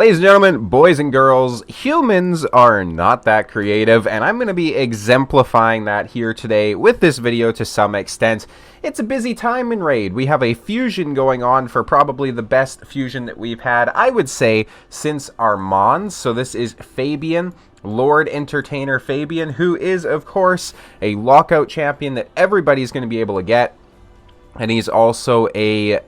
Ladies and gentlemen, boys and girls, humans are not that creative, and I'm going to be exemplifying that here today with this video to some extent. It's a busy time in Raid. We have a fusion going on for probably the best fusion that we've had, I would say, since Armand. So this is Fabian, Lord Entertainer Fabian, who is, of course, a lockout champion that everybody's going to be able to get. And he's also a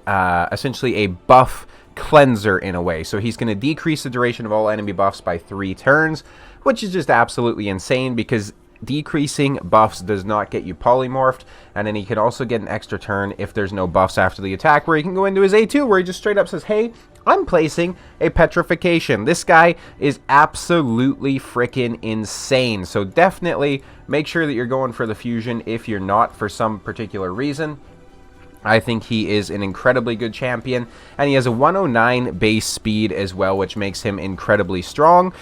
essentially a buff cleanser in a way. So he's going to decrease the duration of all enemy buffs by 3 turns, which is just absolutely insane because decreasing buffs does not get you polymorphed. And then he can also get an extra turn if there's no buffs after the attack, where he can go into his A2 where he just straight up says, hey, I'm placing a petrification. This guy is absolutely freaking insane. So definitely make sure that you're going for the fusion if you're not for some particular reason. I think he is an incredibly good champion, and he has a 109 base speed as well, which makes him incredibly strong.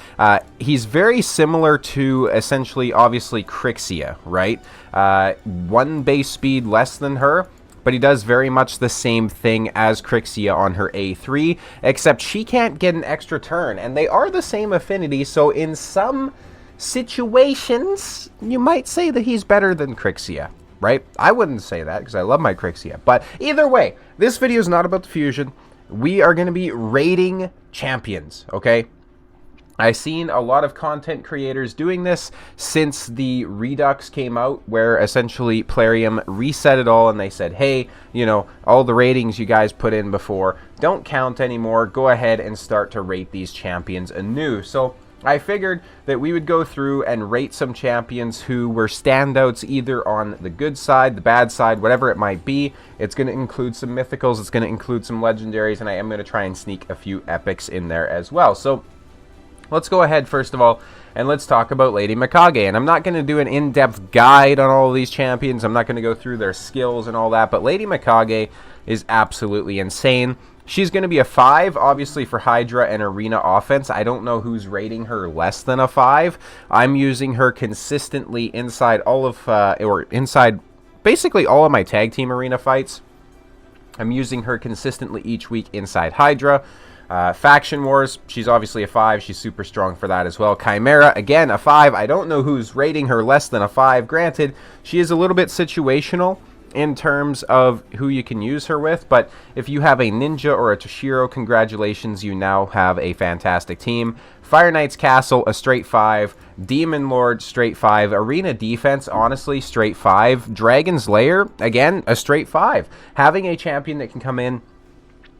He's very similar to, essentially, obviously, Crixia, right? 1 base speed less than her, but he does very much the same thing as Crixia on her A3, except she can't get an extra turn, and they are the same affinity, so in some situations, you might say that he's better than Crixia. Right? I wouldn't say that because I love my Crixia. But either way, this video is not about the fusion. We are going to be rating champions, okay? I've seen a lot of content creators doing this since the Redux came out, where essentially Plarium reset it all and they said, hey, you know, all the ratings you guys put in before don't count anymore. Go ahead and start to rate these champions anew. So I figured that we would go through and rate some champions who were standouts either on the good side, the bad side, whatever it might be. It's going to include some mythicals, it's going to include some legendaries, and I am going to try and sneak a few epics in there as well. So let's go ahead first of all and let's talk about Lady Mikage. And I'm not going to do an in-depth guide on all of these champions. I'm not going to go through their skills and all that, but Lady Mikage is absolutely insane. She's going to be a 5, obviously, for Hydra and Arena offense. I don't know who's rating her less than a 5. I'm using her consistently inside all of, inside basically all of my tag team arena fights. I'm using her consistently each week inside Hydra. Faction Wars, she's obviously a 5. She's super strong for that as well. Chimera, again, a 5. I don't know who's rating her less than a 5. Granted, she is a little bit situational in terms of who you can use her with, but if you have a Ninja or a Toshiro, congratulations, you now have a fantastic team. Fire Knight's Castle, a straight 5. Demon Lord, straight 5. Arena Defense, honestly, straight 5. Dragon's Lair, again, a straight 5. Having a champion that can come in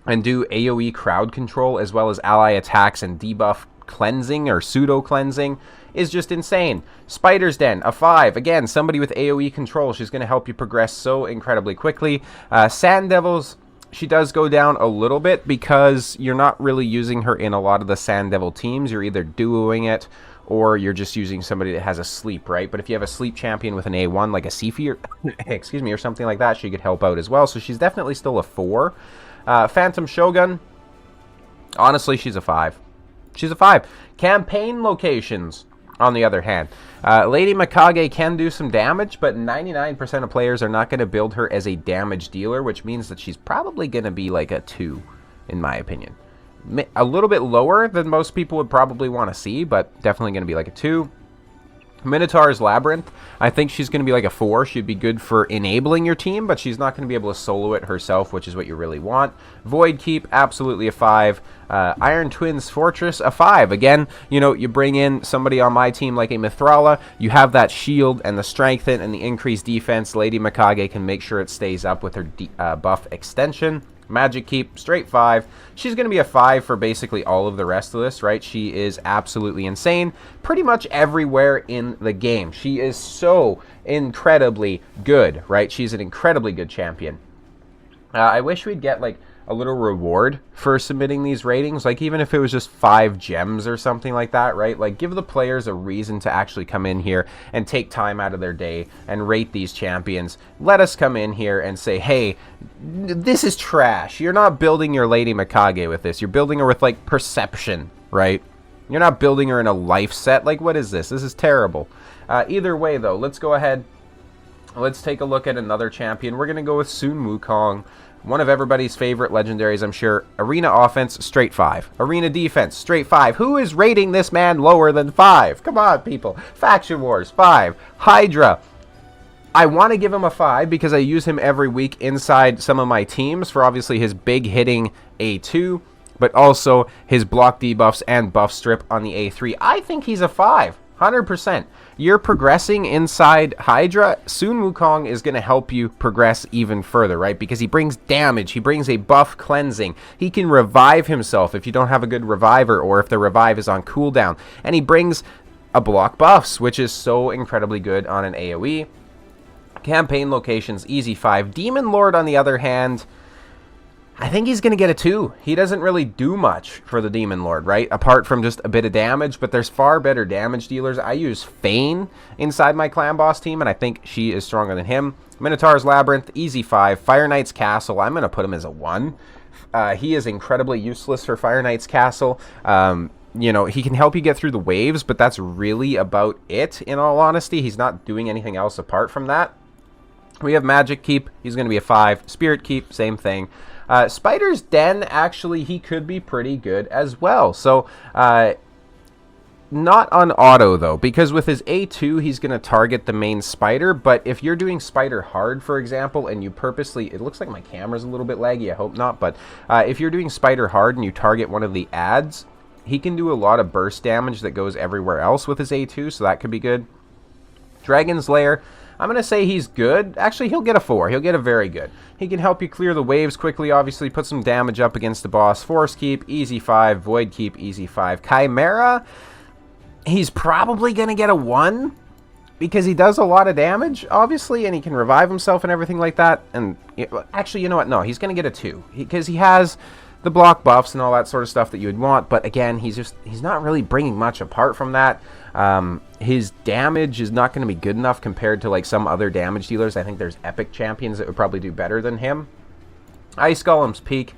and do AoE crowd control as well as ally attacks and debuff cleansing or pseudo cleansing is just insane. Spider's Den, a 5. Again, somebody with AoE control. She's going to help you progress so incredibly quickly. Sand Devils, she does go down a little bit because you're not really using her in a lot of the Sand Devil teams. You're either duoing it or you're just using somebody that has a sleep, right? But if you have a sleep champion with an A1 like a Sifi or, excuse me, or something like that, she could help out as well. So she's definitely still a 4. Phantom Shogun, honestly, she's a 5. She's a 5. Campaign locations, on the other hand, Lady Mikage can do some damage, but 99% of players are not going to build her as a damage dealer, which means that she's probably going to be like a 2, in my opinion. A little bit lower than most people would probably want to see, but definitely going to be like a 2. Minotaur's Labyrinth, I think she's going to be like a 4. She'd be good for enabling your team, but she's not going to be able to solo it herself, which is what you really want. Void Keep, absolutely a 5. Iron Twins Fortress, a 5. Again, you know, you bring in somebody on my team like a Mithrala, you have that shield and the strengthen and the increased defense. Lady Mikage can make sure it stays up with her buff extension. Magic Keep, straight 5. She's going to be a 5 for basically all of the rest of this, right? She is absolutely insane pretty much everywhere in the game. She is so incredibly good, right? She's an incredibly good champion. I wish we'd get, like, a little reward for submitting these ratings, like even if it was just 5 gems or something like that, right? Like, give the players a reason to actually come in here and take time out of their day and rate these champions. Let us come in here and say, hey, this is trash. You're not building your Lady Mikage with this. You're building her with, like, perception, right? You're not building her in a life set. Like, what is this? This is terrible. Either way, though, let's go ahead. Let's take a look at another champion. We're going to go with Sun Wukong. One of everybody's favorite legendaries, I'm sure. Arena offense, straight 5. Arena defense, straight 5. Who is rating this man lower than 5? Come on, people. Faction Wars, 5. Hydra, I want to give him a 5 because I use him every week inside some of my teams for obviously his big hitting A2, but also his block debuffs and buff strip on the A3. I think he's a 5, 100%. You're progressing inside Hydra. Sun Wukong is going to help you progress even further, right? Because he brings damage. He brings a buff cleansing. He can revive himself if you don't have a good reviver or if the revive is on cooldown. And he brings a block buffs, which is so incredibly good on an AoE. Campaign locations, easy 5. Demon Lord, on the other hand, I think he's going to get a 2. He doesn't really do much for the Demon Lord, right? Apart from just a bit of damage, but there's far better damage dealers. I use Fane inside my clan boss team, and I think she is stronger than him. Minotaur's Labyrinth, easy 5. Fire Knight's Castle, I'm going to put him as a 1. He is incredibly useless for Fire Knight's Castle. You know, he can help you get through the waves, but that's really about it, in all honesty. He's not doing anything else apart from that. We have Magic Keep. He's going to be a 5. Spirit Keep, same thing. Spider's Den, actually, he could be pretty good as well. So, not on auto, though, because with his A2, he's going to target the main spider. But if you're doing Spider Hard, for example, and you purposely... It looks like my camera's a little bit laggy. I hope not. But if you're doing Spider Hard and you target one of the ads, he can do a lot of burst damage that goes everywhere else with his A2, so that could be good. Dragon's Lair... I'm going to say he's good. Actually, he'll get a 4. He'll get a very good. He can help you clear the waves quickly, obviously, put some damage up against the boss. Force Keep, easy 5. Void Keep, easy 5. Chimera, he's probably going to get a 1 because he does a lot of damage, obviously, and he can revive himself and everything like that. And actually, you know what? No, he's going to get a 2 because he has the block buffs and all that sort of stuff that you would want. But again, he's not really bringing much apart from that. His damage is not going to be good enough compared to like some other damage dealers. I think there's epic champions that would probably do better than him. Ice Golem's Peak,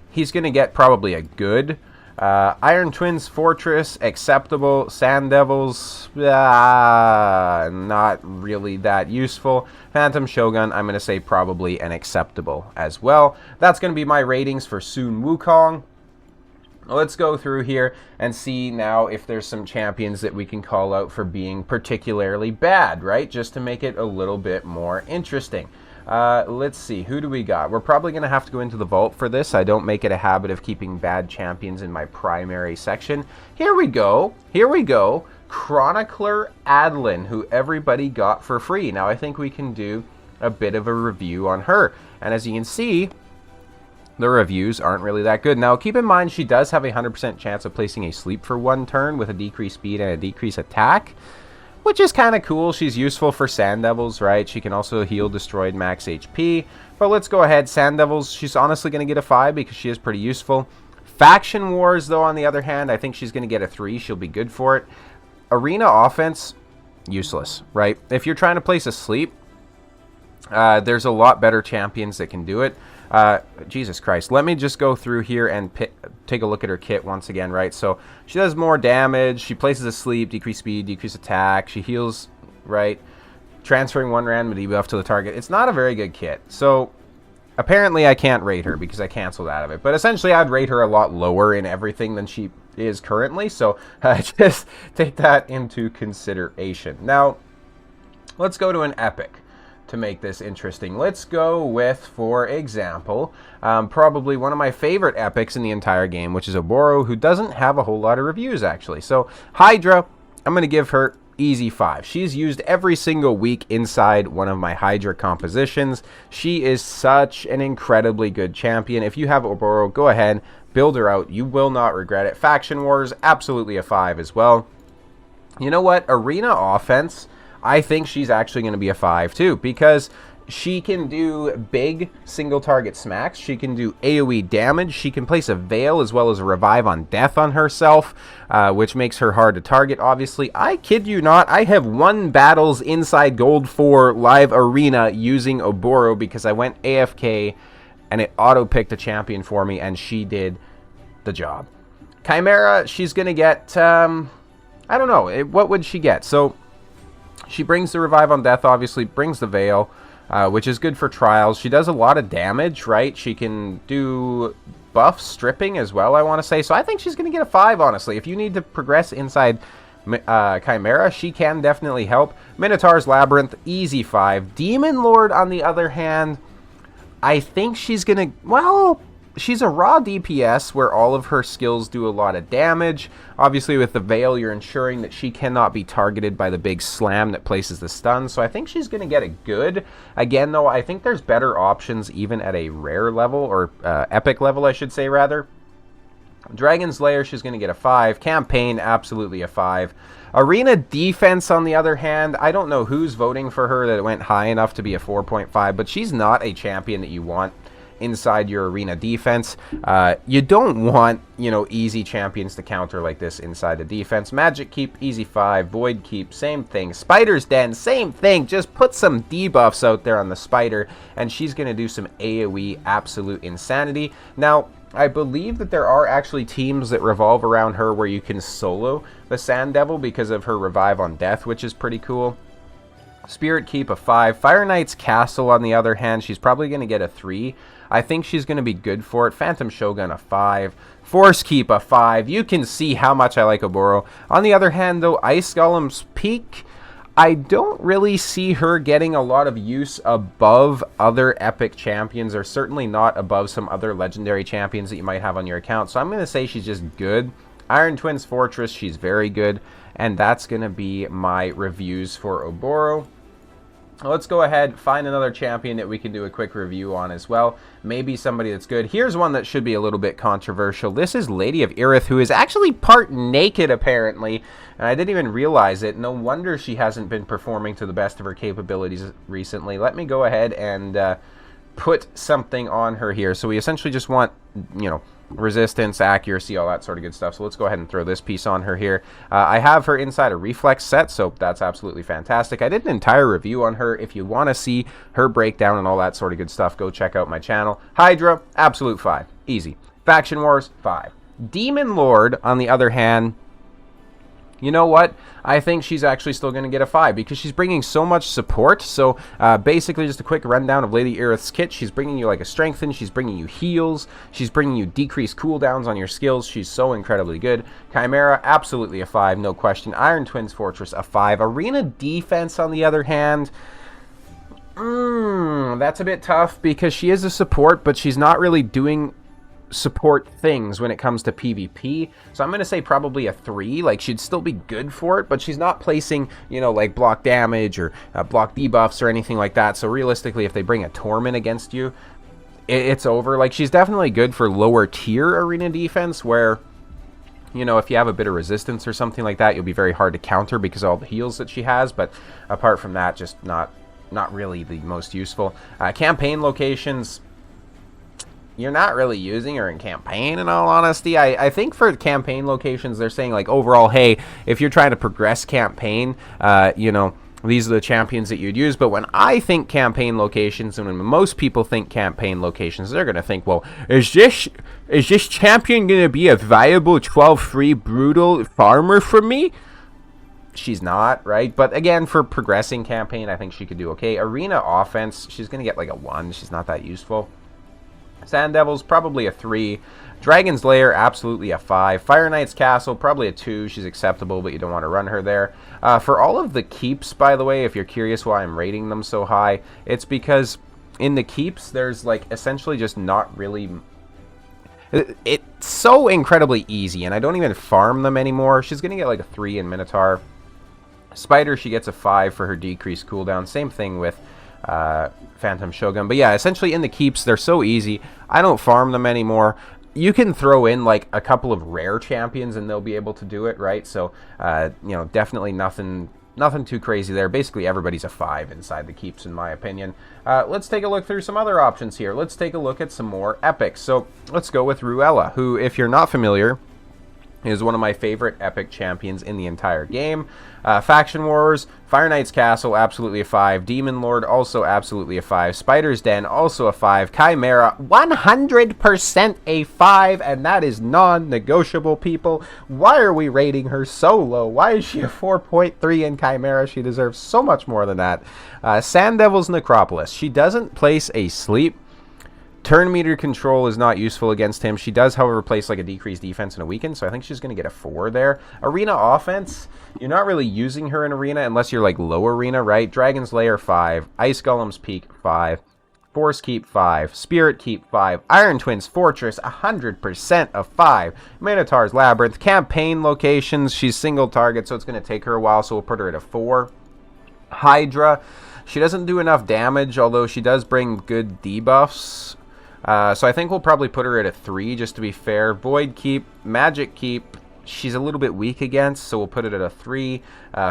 he's going to get probably a good. Iron Twins Fortress, acceptable. Sand Devils, not really that useful. Phantom Shogun, I'm going to say probably an acceptable as well. That's going to be my ratings for Sun Wukong. Let's go through here and see now if there's some champions that we can call out for being particularly bad, right? Just to make it a little bit more interesting. Let's see, who do we got? We're probably going to have to go into the vault for this. I don't make it a habit of keeping bad champions in my primary section. Here we go. Here we go. Chronicler Adlin, who everybody got for free. Now, I think we can do a bit of a review on her. And as you can see, the reviews aren't really that good. Now, keep in mind, she does have a 100% chance of placing a sleep for 1 turn with a decreased speed and a decreased attack, which is kind of cool. She's useful for Sand Devils, right? She can also heal destroyed max HP. But let's go ahead. Sand Devils, she's honestly going to get a 5 because she is pretty useful. Faction Wars, though, on the other hand, I think she's going to get a 3. She'll be good for it. Arena Offense, useless, right? If you're trying to place a sleep, there's a lot better champions that can do it. Jesus Christ, let me just go through here and take a look at her kit once again, right? So she does more damage, she places a sleep, decreased speed, decreased attack, she heals, right? Transferring 1 random debuff to the target. It's not a very good kit. So apparently I can't rate her because I canceled out of it. But essentially I'd rate her a lot lower in everything than she is currently. So just take that into consideration. Now, let's go to an epic to make this interesting. Let's go with, for example, probably one of my favorite epics in the entire game, which is Oboro, who doesn't have a whole lot of reviews, actually. So, Hydra, I'm going to give her easy 5. She's used every single week inside one of my Hydra compositions. She is such an incredibly good champion. If you have Oboro, go ahead, build her out. You will not regret it. Faction Wars, absolutely a 5 as well. You know what? Arena Offense, I think she's actually going to be a 5 too, because she can do big single target smacks. She can do AoE damage. She can place a Veil as well as a Revive on Death on herself, which makes her hard to target, obviously. I kid you not, I have won battles inside Gold 4 live arena using Oboro because I went AFK and it auto-picked a champion for me and she did the job. Chimera, she's going to get, I don't know, what would she get? So she brings the Revive on Death, obviously, brings the Veil. which is good for trials. She does a lot of damage, right? She can do buff stripping as well, I want to say. So I think she's going to get a 5, honestly. If you need to progress inside Chimera, she can definitely help. Minotaur's Labyrinth, easy 5. Demon Lord, on the other hand, I think she's going to, well, she's a raw DPS where all of her skills do a lot of damage. Obviously, with the Veil, you're ensuring that she cannot be targeted by the big slam that places the stun. So I think she's going to get a good. Again, though, I think there's better options even at a rare level, or epic level, I should say, rather. Dragon's Lair, she's going to get a 5. Campaign, absolutely a 5. Arena Defense, on the other hand, I don't know who's voting for her that it went high enough to be a 4.5, but she's not a champion that you want inside your arena defense. You don't want, you know, easy champions to counter like this inside the defense. Magic Keep, easy 5. Void Keep, same thing. Spider's Den, same thing. Just put some debuffs out there on the Spider, and she's going to do some AoE absolute insanity. Now, I believe that there are actually teams that revolve around her where you can solo the Sand Devil because of her revive on death, which is pretty cool. Spirit Keep, a 5. Fire Knight's Castle, on the other hand, she's probably going to get a 3. I think she's going to be good for it. Phantom Shogun, a 5. Force Keep, a 5. You can see how much I like Oboro. On the other hand, though, Ice Golem's Peak, I don't really see her getting a lot of use above other epic champions, or certainly not above some other legendary champions that you might have on your account. So I'm going to say she's just good. Iron Twins Fortress, she's very good. And that's going to be my reviews for Oboro. Let's go ahead, find another champion that we can do a quick review on as well. Maybe somebody that's good. Here's one that should be a little bit controversial. This is Lady of Irith, who is actually part naked, apparently. And I didn't even realize it. No wonder she hasn't been performing to the best of her capabilities recently. Let me go ahead and put something on her here. So we essentially just want, you know, resistance, accuracy, all that sort of good stuff. So let's go ahead and throw this piece on her here. I have her inside a reflex set, so that's absolutely fantastic. I did an entire review on her. If you want to see her breakdown and all that sort of good stuff, go check out my channel. Hydra, absolute 5. Easy. Faction Wars, 5. Demon Lord, on the other hand, you know what? I think she's actually still going to get a 5 because she's bringing so much support. So basically just a quick rundown of Lady Irith's kit. She's bringing you like a strengthen. She's bringing you heals. She's bringing you decreased cooldowns on your skills. She's so incredibly good. Chimera, absolutely a 5, no question. Iron Twins Fortress, a 5. Arena Defense, on the other hand, that's a bit tough because she is a support, but she's not really doing support things when it comes to PvP. So I'm going to say probably a 3. Like, she'd still be good for it, but she's not placing, you know, like block damage or block debuffs or anything like that. So realistically, if they bring a Torment against you, it's over. Like, she's definitely good for lower tier arena defense where, you know, if you have a bit of resistance or something like that, you'll be very hard to counter because of all the heals that she has. But apart from that, just not really the most useful. Campaign locations, you're not really using her in campaign, in all honesty. I think for campaign locations, they're saying, like, overall, hey, if you're trying to progress campaign, you know, these are the champions that you'd use. But when I think campaign locations, and when most people think campaign locations, they're going to think, well, is this champion going to be a viable 12-3 brutal farmer for me? She's not, right? But again, for progressing campaign, I think she could do okay. Arena offense, she's going to get like a 1. She's not that useful. Sand Devils, probably a 3. Dragon's Lair, absolutely a 5. Fire Knight's Castle, probably a 2. She's acceptable, but you don't want to run her there. For all of the keeps, by the way, if you're curious why I'm rating them so high, it's because in the keeps, there's like essentially just not really... It's so incredibly easy, and I don't even farm them anymore. She's going to get like a 3 in Minotaur. Spider, she gets a 5 for her decreased cooldown. Same thing with Phantom Shogun. But yeah, essentially in the keeps, they're so easy. I don't farm them anymore. You can throw in like a couple of rare champions and they'll be able to do it, right? So, you know, definitely nothing too crazy there. Basically, everybody's a 5 inside the keeps, in my opinion. Let's take a look through some other options here. Let's take a look at some more epics. So let's go with Ruella, who, if you're not familiar, is one of my favorite epic champions in the entire game. Faction Wars, Fire Knight's Castle, absolutely a 5. Demon Lord, also absolutely a 5. Spider's Den, also a 5. Chimera, 100% a 5, and that is non-negotiable, people. Why are we rating her so low? Why is she a 4.3 in Chimera? She deserves so much more than that. Sand Devil's Necropolis. She doesn't place a sleep. Turn meter control is not useful against him. She does, however, place like a decreased defense and a weaken, so I think she's going to get a 4 there. Arena offense, you're not really using her in arena unless you're like low arena, right? Dragon's Lair 5, Ice Golem's Peak 5, Force Keep 5, Spirit Keep 5, Iron Twins Fortress 100% of 5, Minotaur's Labyrinth, campaign locations, she's single target, so it's going to take her a while, so we'll put her at a 4. Hydra, she doesn't do enough damage, although she does bring good debuffs. So I think we'll probably put her at a 3, just to be fair. Void Keep, Magic Keep, she's a little bit weak against, so we'll put it at a 3.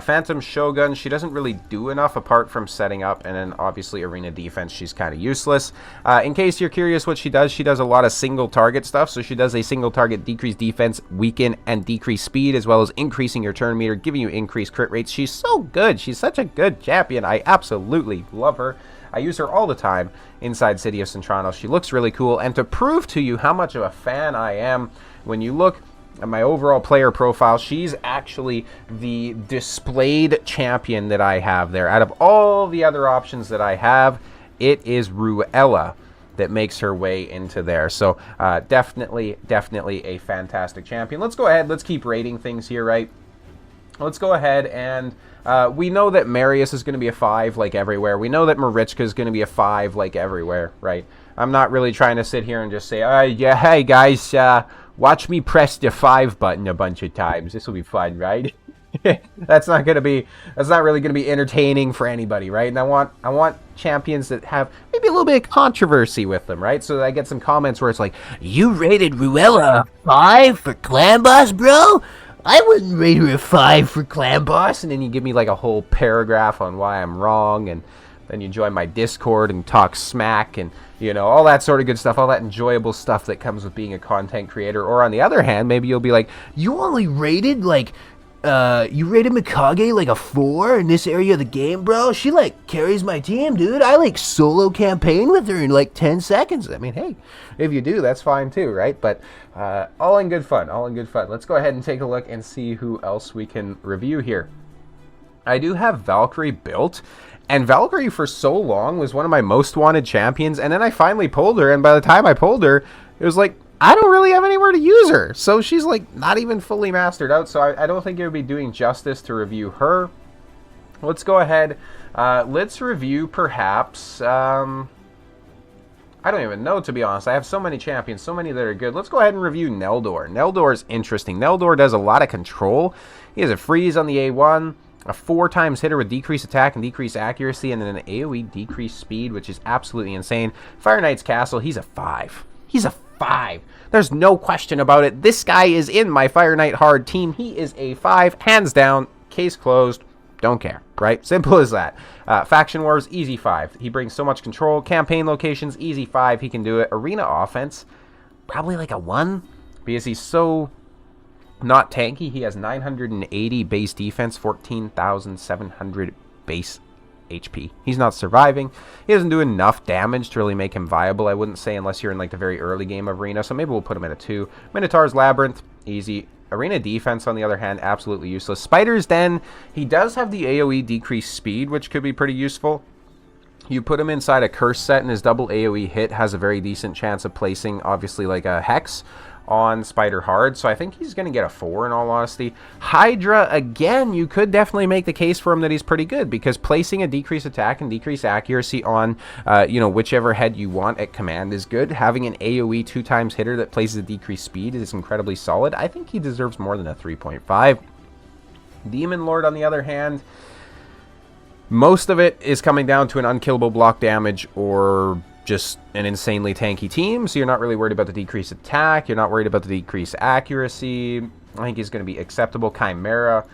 Phantom Shogun, she doesn't really do enough apart from setting up, and then obviously Arena Defense, she's kind of useless. In case you're curious what she does a lot of single target stuff, so she does a single target decrease defense, weaken, and decrease speed, as well as increasing your turn meter, giving you increased crit rates. She's so good. She's such a good champion. I absolutely love her. I use her all the time inside City of Centrano. She looks really cool, and to prove to you how much of a fan I am, when you look at my overall player profile, she's actually the displayed champion that I have there. Out of all the other options that I have, it is Ruella that makes her way into there. So definitely a fantastic champion. Let's go ahead. Let's keep rating things here, right? Let's go ahead and we know that Marius is going to be a 5 like everywhere. We know that Marichka is going to be a 5 like everywhere, right? I'm not really trying to sit here and just say, yeah, hey guys, watch me press the 5 button a bunch of times. This will be fun, right? That's not really going to be entertaining for anybody, right? And I want champions that have maybe a little bit of controversy with them, right? So that I get some comments where it's like, you rated Ruella 5 for Clan Boss, bro? I wouldn't rate her a 5 for Clan Boss. And then you give me like a whole paragraph on why I'm wrong, and then you join my Discord and talk smack and, you know, all that sort of good stuff, all that enjoyable stuff that comes with being a content creator. Or on the other hand, maybe you'll be like, you only rated like you rated Mikage like a 4 in this area of the game, bro? She like carries my team, dude. I like solo campaign with her in like 10 seconds. I mean, hey, if you do, that's fine too, right? But all in good fun, all in good fun. Let's go ahead and take a look and see who else we can review here. I do have Valkyrie built, and Valkyrie for so long was one of my most wanted champions, and then I finally pulled her, and by the time I pulled her, it was like, I don't really have anywhere to use her. So she's like not even fully mastered out, so I don't think it would be doing justice to review her. Let's go ahead. Let's review perhaps... I don't even know, to be honest. I have so many champions, so many that are good. Let's go ahead and review Neldor. Neldor is interesting. Neldor does a lot of control. He has a freeze on the A1, a 4x hitter with decreased attack and decreased accuracy, and then an AoE decreased speed, which is absolutely insane. Fire Knight's Castle, he's a 5. He's a 5. There's no question about it. This guy is in my Fire Knight hard team. He is a 5, hands down, case closed. Don't care, right? Simple as that. Faction Wars, easy 5. He brings so much control. Campaign locations, easy 5. He can do it. Arena offense, probably like a 1, because he's so not tanky. He has 980 base defense, 14,700 base HP. He's not surviving. He doesn't do enough damage to really make him viable, I wouldn't say, unless you're in like the very early game of Arena. So maybe we'll put him at a 2. Minotaur's Labyrinth, easy. Arena defense, on the other hand, absolutely useless. Spider's Den, he does have the AoE decreased speed, which could be pretty useful. You put him inside a curse set, and his double AoE hit has a very decent chance of placing, obviously, like a Hex on Spider hard, so I think he's going to get a 4 in all honesty. Hydra, again, you could definitely make the case for him that he's pretty good, because placing a decreased attack and decreased accuracy on, you know, whichever head you want at command is good. Having an AoE 2x hitter that places a decreased speed is incredibly solid. I think he deserves more than a 3.5. Demon Lord, on the other hand, most of it is coming down to an unkillable block damage or just an insanely tanky team, so you're not really worried about the decreased attack, you're not worried about the decreased accuracy. I think he's going to be acceptable. Chimera,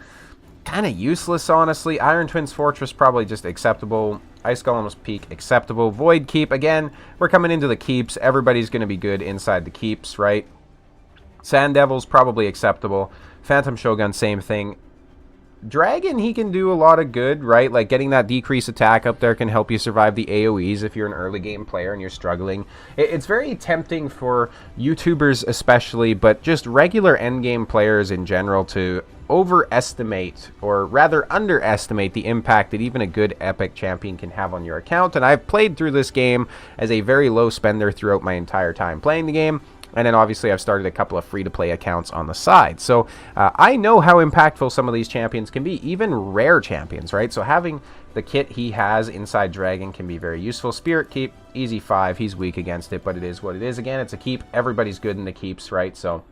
kind of useless, honestly. Iron Twins Fortress, probably just acceptable. Ice Golem's Peak, acceptable. Void Keep, again, we're coming into the keeps. Everybody's going to be good inside the keeps, right? Sand Devil's probably acceptable. Phantom Shogun, same thing. Dragon, he can do a lot of good, right? Like getting that decrease attack up there can help you survive the AoEs if you're an early game player and you're struggling. It's very tempting for YouTubers especially, but just regular endgame players in general to overestimate, or rather underestimate, the impact that even a good epic champion can have on your account. And I've played through this game as a very low spender throughout my entire time playing the game. And then obviously I've started a couple of free-to-play accounts on the side. So I know how impactful some of these champions can be, even rare champions, right? So having the kit he has inside Dragon can be very useful. Spirit Keep, easy 5. He's weak against it, but it is what it is. Again, it's a keep. Everybody's good in the keeps, right? So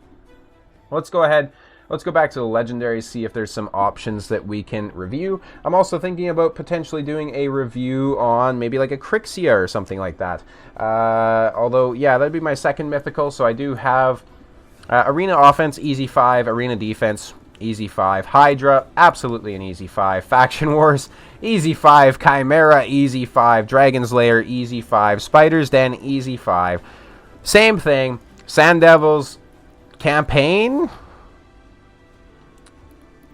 let's go ahead. Let's go back to the legendaries, see if there's some options that we can review. I'm also thinking about potentially doing a review on maybe like a Crixia or something like that. Although, yeah, that'd be my second mythical. So I do have Arena Offense, easy 5. Arena Defense, easy 5. Hydra, absolutely an easy 5. Faction Wars, easy 5. Chimera, easy 5. Dragon's Lair, easy 5. Spider's Den, easy 5. Same thing. Sand Devils, Campaign,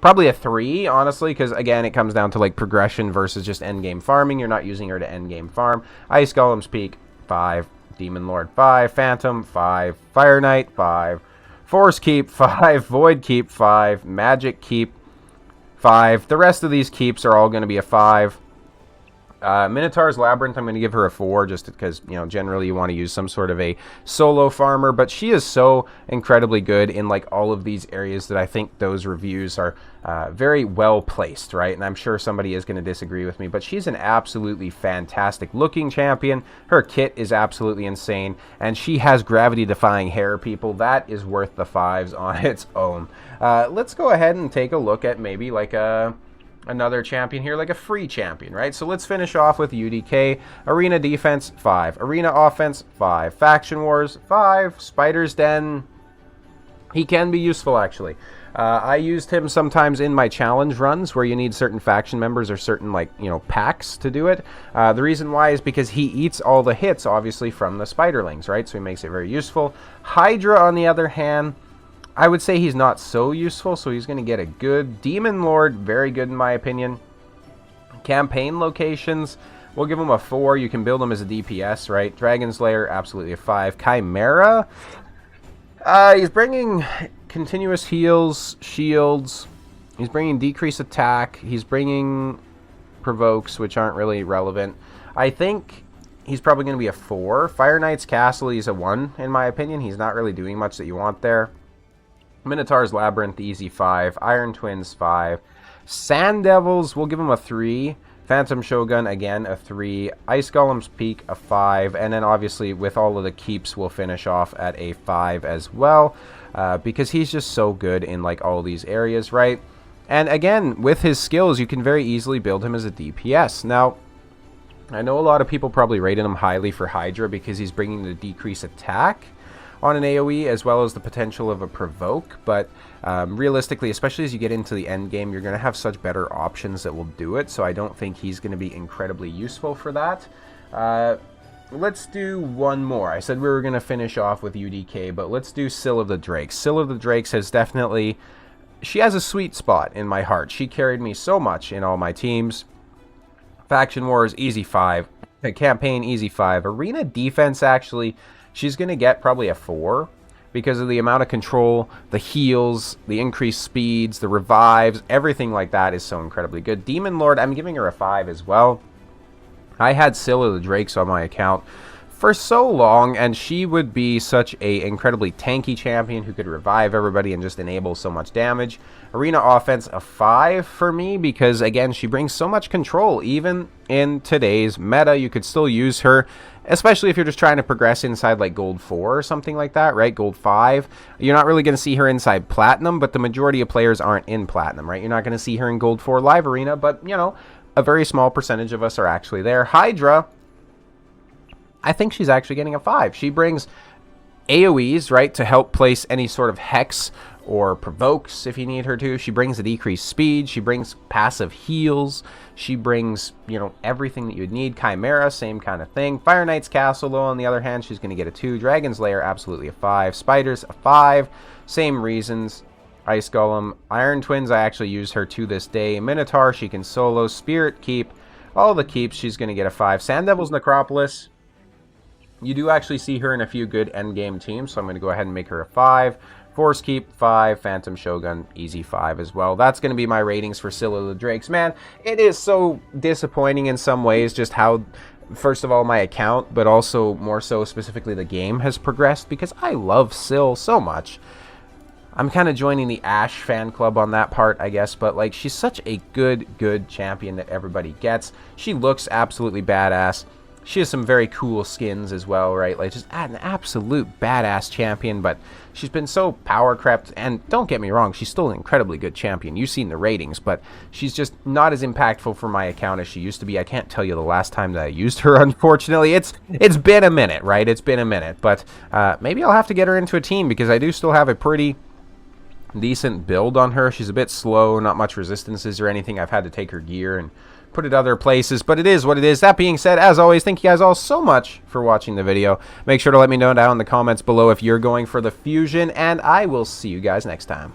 probably a 3, honestly, because, again, it comes down to, like, progression versus just endgame farming. You're not using her to endgame farm. Ice Golem's Peak, 5. Demon Lord, 5. Phantom, 5. Fire Knight, 5. Force Keep, 5. Void Keep, 5. Magic Keep, 5. The rest of these keeps are all going to be a 5. Minotaur's Labyrinth, I'm going to give her a 4 just because, you know, generally you want to use some sort of a solo farmer, but she is so incredibly good in, like, all of these areas that I think those reviews are very well placed, right? And I'm sure somebody is going to disagree with me, but she's an absolutely fantastic looking champion. Her kit is absolutely insane, and she has gravity-defying hair, people. That is worth the 5s on its own. Let's go ahead and take a look at maybe, like, another champion here, like a free champion, right? So let's finish off with UDK. Arena Defense, 5. Arena Offense, 5. Faction Wars, 5. Spider's Den, he can be useful, actually. I used him sometimes in my challenge runs where you need certain faction members or certain, like, you know, packs to do it. The reason why is because he eats all the hits, obviously, from the Spiderlings, right? So he makes it very useful. Hydra, on the other hand, I would say he's not so useful, so he's going to get a good. Demon Lord, very good in my opinion. Campaign locations, we'll give him a 4. You can build him as a DPS, right? Dragon's Lair, absolutely a 5. Chimera, he's bringing continuous heals, shields. He's bringing decreased attack. He's bringing provokes, which aren't really relevant. I think he's probably going to be a 4. Fire Knight's Castle, he's a 1, in my opinion. He's not really doing much that you want there. Minotaur's Labyrinth, easy 5. Iron Twins, 5. Sand Devils, we'll give him a 3. Phantom Shogun, again, a 3. Ice Golem's Peak, a 5. And then, obviously, with all of the keeps, we'll finish off at a 5 as well. Because he's just so good in, like, all these areas, right? And, again, with his skills, you can very easily build him as a DPS. Now, I know a lot of people probably rated him highly for Hydra because he's bringing the decreased attack on an AoE, as well as the potential of a provoke, but realistically, especially as you get into the end game, you're going to have such better options that will do it, so I don't think he's going to be incredibly useful for that. Let's do one more. I said we were going to finish off with UDK, but let's do Syl of the Drakes. Syl of the Drakes has definitely, she has a sweet spot in my heart. She carried me so much in all my teams. Faction Wars, easy 5. Campaign, easy 5. Arena Defense, actually, she's going to get probably a 4 because of the amount of control, the heals, the increased speeds, the revives, everything like that is so incredibly good. Demon Lord, I'm giving her a 5 as well. I had Syl of the Drakes on my account for so long, and she would be such a incredibly tanky champion who could revive everybody and just enable so much damage. Arena Offense, a 5 for me because, again, she brings so much control. Even in today's meta, you could still use her, especially if you're just trying to progress inside like Gold 4 or something like that, right? Gold 5. You're not really going to see her inside Platinum, but the majority of players aren't in Platinum, right? You're not going to see her in Gold 4 Live Arena, but, you know, a very small percentage of us are actually there. Hydra, I think she's actually getting a 5. She brings AoEs, right, to help place any sort of hex or provokes if you need her to. She brings a decreased speed. She brings passive heals. She brings, you know, everything that you would need. Chimera, same kind of thing. Fire Knight's Castle, though, on the other hand, she's going to get a 2. Dragon's Lair, absolutely a 5. Spiders, a 5. Same reasons. Ice Golem. Iron Twins, I actually use her to this day. Minotaur, she can solo. Spirit Keep. All the keeps, she's going to get a 5. Sand Devil's Necropolis. You do actually see her in a few good endgame teams, so I'm going to go ahead and make her a 5. Force Keep, 5. Phantom Shogun, easy 5 as well. That's going to be my ratings for Scylla the Drakes. Man, it is so disappointing in some ways just how, first of all, my account, but also more so specifically the game has progressed, because I love Syl so much. I'm kind of joining the Ashe fan club on that part, I guess, but like, she's such a good champion that everybody gets. She looks absolutely badass. She has some very cool skins as well, right? Like, just an absolute badass champion, but she's been so power crept, and don't get me wrong, she's still an incredibly good champion. You've seen the ratings, but she's just not as impactful for my account as she used to be. I can't tell you the last time that I used her, unfortunately. It's been a minute, right? It's been a minute, but maybe I'll have to get her into a team, because I do still have a pretty decent build on her. She's a bit slow, not much resistances or anything. I've had to take her gear and put it other places, but it is what it is. That being said, as always, thank you guys all so much for watching the video. Make sure to let me know down in the comments below if you're going for the fusion, and I will see you guys next time.